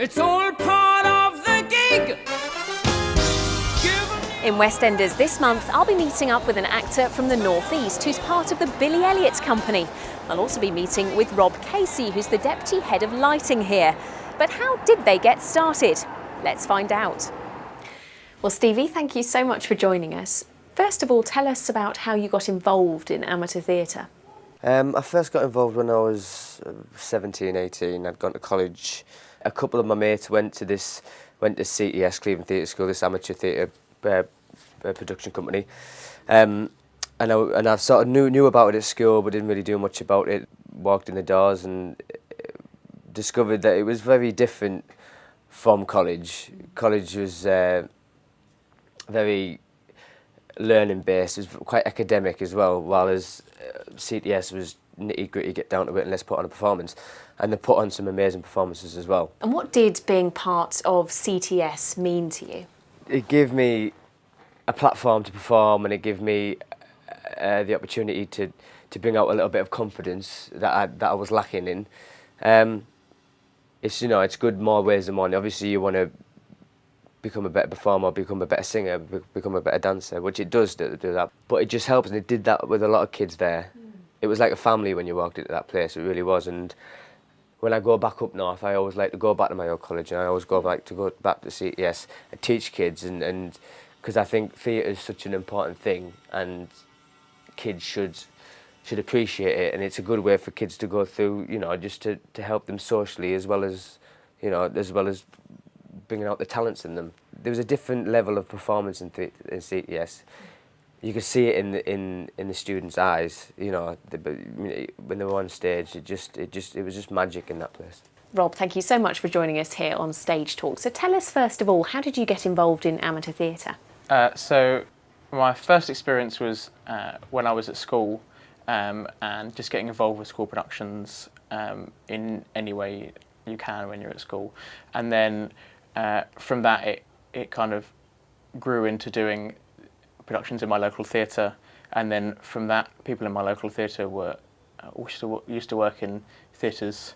It's all part of the gig. In Westenders this month, I'll be meeting up with an actor from the North East who's part of the Billy Elliot Company. I'll also be meeting with Rob Casey, who's the Deputy Head of Lighting here. But how did they get started? Let's find out. Well, Stevie, thank you so much for joining us. First of all, tell us about how you got involved in amateur theatre. I first got involved when I was 17, 18. I'd gone to college. A couple of my mates went to CTS, Cleveland Theatre School, this amateur theatre production company. And I sort of knew about it at school, but didn't really do much about it. Walked in the doors and discovered that it was very different from college. College was very learning based, it was quite academic as well, while as CTS was nitty gritty, get down to it and let's put on a performance. And they put on some amazing performances as well. And what did being part of CTS mean to you? It gave me a platform to perform, and it gave me the opportunity to bring out a little bit of confidence that I was lacking in. It's it's good more ways than one. Obviously you want to become a better performer, become a better singer, become a better dancer, which it does do that. But it just helps, and it did that with a lot of kids there. It was like a family when you walked into that place, it really was. And when I go back up north, I always like to go back to my old college, and I always go back to CTS and teach kids, and because I think theatre is such an important thing, and kids should appreciate it, and it's a good way for kids to go through, just to help them socially as well as bringing out the talents in them. There was a different level of performance in CTS. You could see it in the students' eyes. When they were on stage, it was just magic in that place. Rob, thank you so much for joining us here on Stage Talk. So tell us first of all, how did you get involved in amateur theatre? So my first experience was when I was at school, and just getting involved with school productions in any way you can when you're at school, and then from that it kind of grew into doing productions in my local theatre, and then from that people in my local theatre used to work in theatres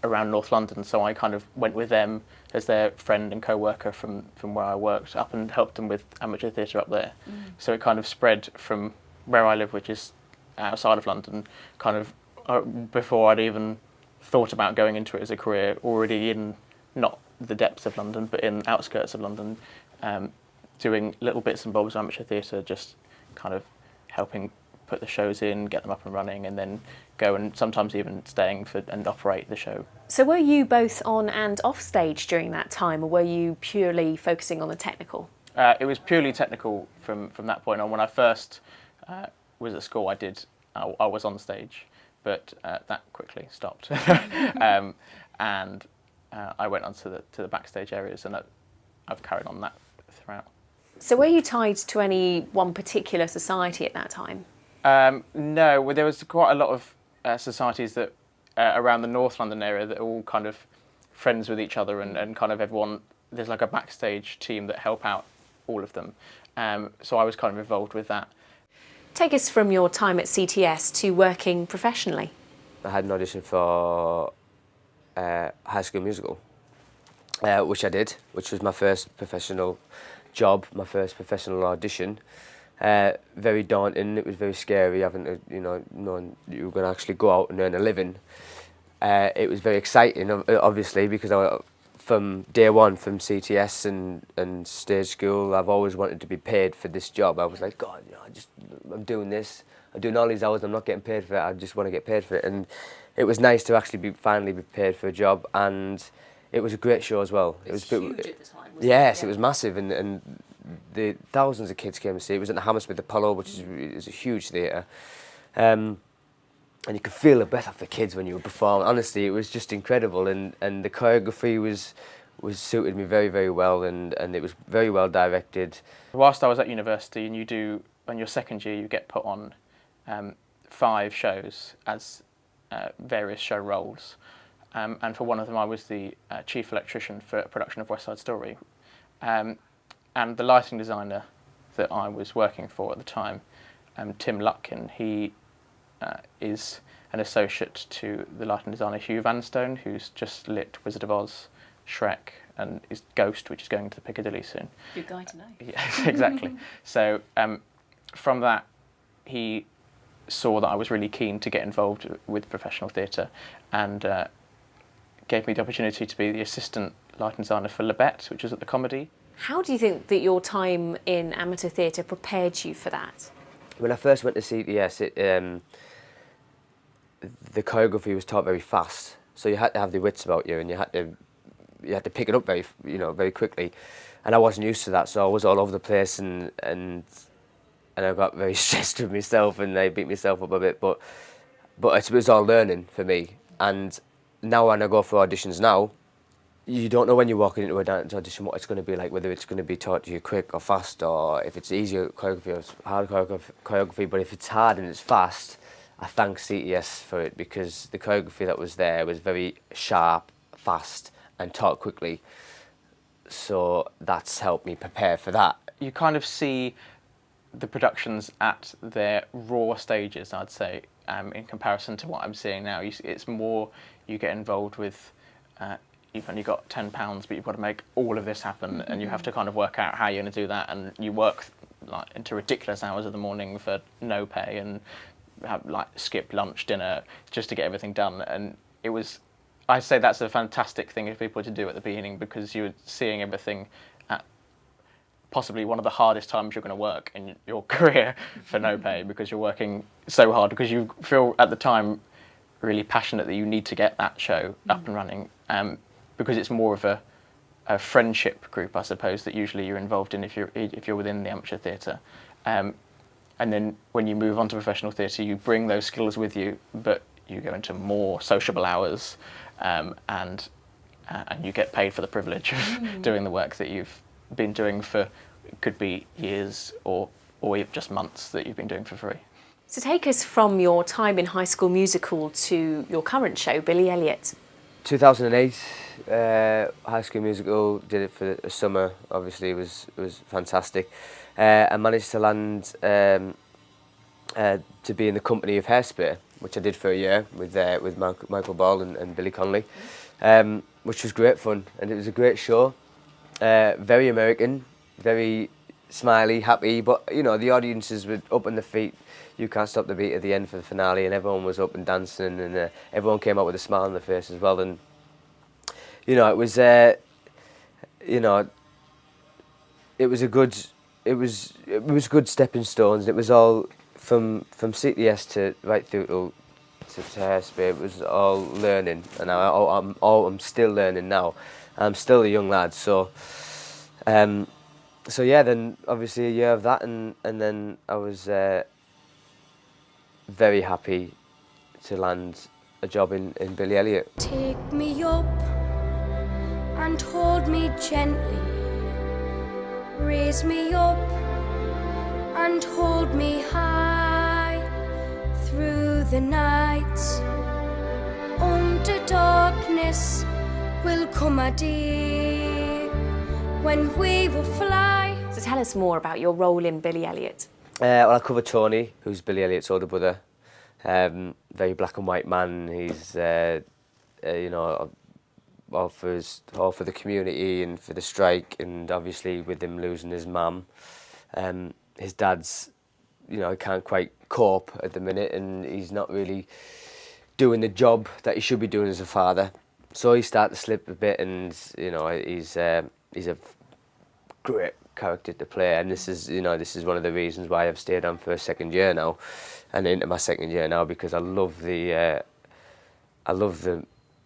around North London, so I kind of went with them as their friend and co-worker from where I worked up and helped them with amateur theatre up there. So it kind of spread from where I live, which is outside of London, kind of before I'd even thought about going into it as a career, already in not the depths of London, but in outskirts of London, doing little bits and bobs of amateur theatre, just kind of helping put the shows in, get them up and running, and then go and sometimes even staying and operate the show. So were you both on and off stage during that time, or were you purely focusing on the technical? It was purely technical from that point on. When I first was at school, I was on stage, but that quickly stopped. And I went on to the backstage areas, and I've carried on that throughout. So were you tied to any one particular society at that time? No, well, there was quite a lot of societies that around the North London area that are all kind of friends with each other, and kind of everyone, there's like a backstage team that help out all of them. So I was kind of involved with that. Take us from your time at CTS to working professionally. I had an audition for High School Musical, which I did, which was my first professional job, my first professional audition. Very daunting, it was very scary having to, knowing you were going to actually go out and earn a living. It was very exciting, obviously, because from day one, from CTS and stage school, I've always wanted to be paid for this job. I was like, God, I'm doing this, I'm doing all these hours, I'm not getting paid for it, I just want to get paid for it. And it was nice to actually finally be paid for a job, and it was a great show as well. It was huge at the time, wasn't yes, it? it was massive, and the thousands of kids came to see it. It was at the Hammersmith Apollo, which is a huge theatre. And you could feel the breath off the kids when you were performing. Honestly, it was just incredible, and the choreography was suited me very, very well, and it was very well directed. Whilst I was at university, and on your second year, you get put on 5 shows as various show roles. And for one of them, I was the chief electrician for a production of West Side Story. And the lighting designer that I was working for at the time, Tim Lutkin, he is an associate to the lighting designer Hugh Vanstone, who's just lit Wizard of Oz Shrek and is Ghost, which is going to the Piccadilly soon. Good guy to know. Yes, exactly. So from that, he saw that I was really keen to get involved with professional theatre, and gave me the opportunity to be the assistant lighting designer for Labette, which was at the Comedy. How do you think that your time in amateur theatre prepared you for that? When I first went to CTS, the choreography was taught very fast, so you had to have the wits about you, and you had to pick it up very quickly, and I wasn't used to that, so I was all over the place, and I got very stressed with myself, and I beat myself up a bit, but it was all learning for me. And now when I go for auditions now, you don't know when you're walking into a dance audition what it's going to be like, whether it's going to be taught to you quick or fast, or if it's easier choreography or hard choreography. But if it's hard and it's fast, I thank CTS for it, because the choreography that was there was very sharp, fast, and taught quickly. So that's helped me prepare for that. You kind of see the productions at their raw stages, I'd say, in comparison to what I'm seeing now. It's more, you get involved with, you've only got £10, but you've got to make all of this happen, and you have to kind of work out how you're going to do that, and you work like into ridiculous hours of the morning for no pay, and have like skip lunch, dinner, just to get everything done. And it was, I say that's a fantastic thing for people to do at the beginning, because you're seeing everything at possibly one of the hardest times you're going to work in your career for no pay, because you're working so hard, because you feel at the time really passionate that you need to get that show up and running, because it's more of a friendship group, I suppose, that usually you're involved in if you're within the amateur theatre. And then when you move on to professional theatre, you bring those skills with you, but you go into more sociable hours, and you get paid for the privilege of doing the work that you've been doing for, it could be years or just months that you've been doing for free. So take us from your time in High School Musical to your current show, Billy Elliot. 2008, High School Musical, did it for a summer. Obviously, it was fantastic. I managed to land to be in the company of Hairspray, which I did for a year with Michael Ball and Billy Connolly, which was great fun, and it was a great show. Very American, very smiley, happy, but you know, the audiences were up on their feet. You Can't Stop the Beat at the end for the finale, and everyone was up and dancing, and everyone came out with a smile on their face as well. And you know, it was good stepping stones. It was all from CTS to right through to Hairspray. It was all learning, and I'm still learning now. I'm still a young lad, so yeah. Then obviously a year of that, and then I was very happy to land a job in Billy Elliot. Take me up and hold me gently, raise me up and hold me high through the night. Under darkness will come a day when we will fly. So tell us more about your role in Billy Elliot. Well, I cover Tony, who's Billy Elliot's older brother. Very black and white man. He's all for the community and for the strike, and obviously with him losing his mum, his dad's, he can't quite cope at the minute, and he's not really doing the job that he should be doing as a father. So he started to slip a bit, and he's a great character to play, and this is one of the reasons why I've stayed on for a second year now, and into my second year now, because I love the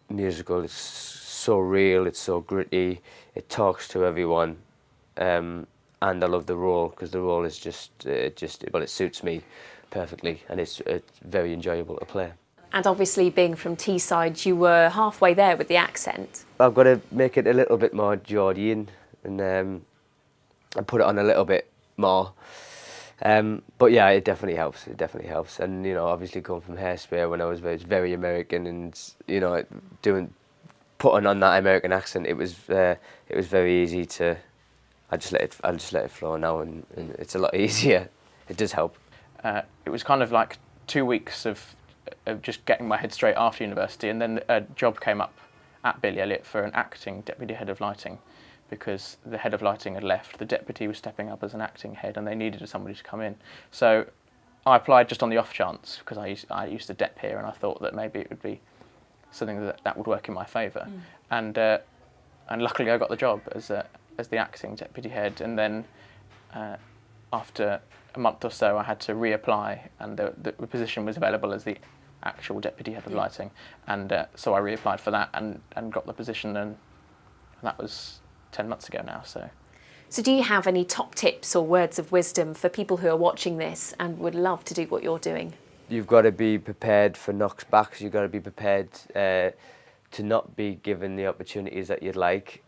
musical. It's so real, it's so gritty, it talks to everyone, and I love the role, because the role is it suits me perfectly, and it's very enjoyable to play. And obviously, being from Teesside, you were halfway there with the accent. I've got to make it a little bit more Georgian, and put it on a little bit more. But yeah, it definitely helps. It definitely helps. And obviously coming from Hairspray when I was very American, and putting on that American accent, it was very easy to. I just let it flow now, and it's a lot easier. It does help. It was kind of like 2 weeks of just getting my head straight after university, and then a job came up at Billy Elliot for an acting deputy head of lighting, because the head of lighting had left, the deputy was stepping up as an acting head, and they needed somebody to come in. So I applied just on the off chance, because I used to dep here, and I thought that maybe it would be something that would work in my favour. And luckily I got the job as the acting deputy head, and then after a month or so I had to reapply, and the position was available as the actual deputy head of lighting, and so I reapplied for that and got the position, and that was 10 months ago now. So do you have any top tips or words of wisdom for people who are watching this and would love to do what you're doing? You've got to be prepared for knockbacks. You've got to be prepared to not be given the opportunities that you'd like,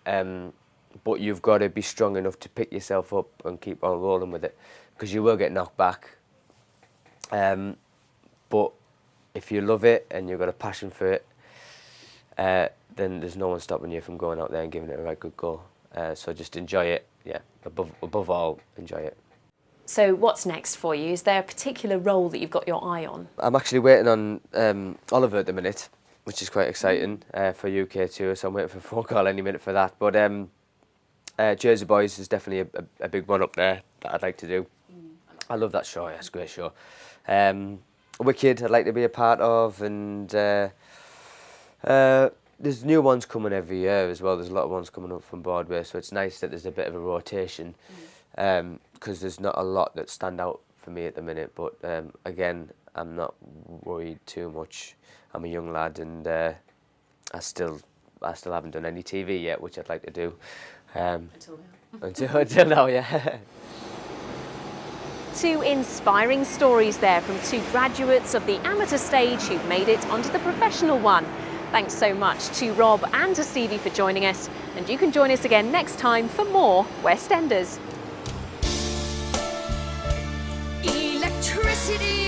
but you've got to be strong enough to pick yourself up and keep on rolling with it, because you will get knocked back. But if you love it and you've got a passion for it, then there's no one stopping you from going out there and giving it a right good go. So just enjoy it, yeah. Above all, enjoy it. So what's next for you? Is there a particular role that you've got your eye on? I'm actually waiting on Oliver at the minute, which is quite exciting for UK tour, so I'm waiting for a phone call any minute for that. But Jersey Boys is definitely a big one up there that I'd like to do. I love that show, yeah, it's a great show. Wicked, I'd like to be a part of, and there's new ones coming every year as well. There's a lot of ones coming up from Broadway, so it's nice that there's a bit of a rotation, because there's not a lot that stand out for me at the minute. But again, I'm not worried too much. I'm a young lad, and I still haven't done any TV yet, which I'd like to do. Until now, yeah. Two inspiring stories there from two graduates of the amateur stage who've made it onto the professional one. Thanks so much to Rob and to Stevie for joining us, and you can join us again next time for more Westenders. Electricity.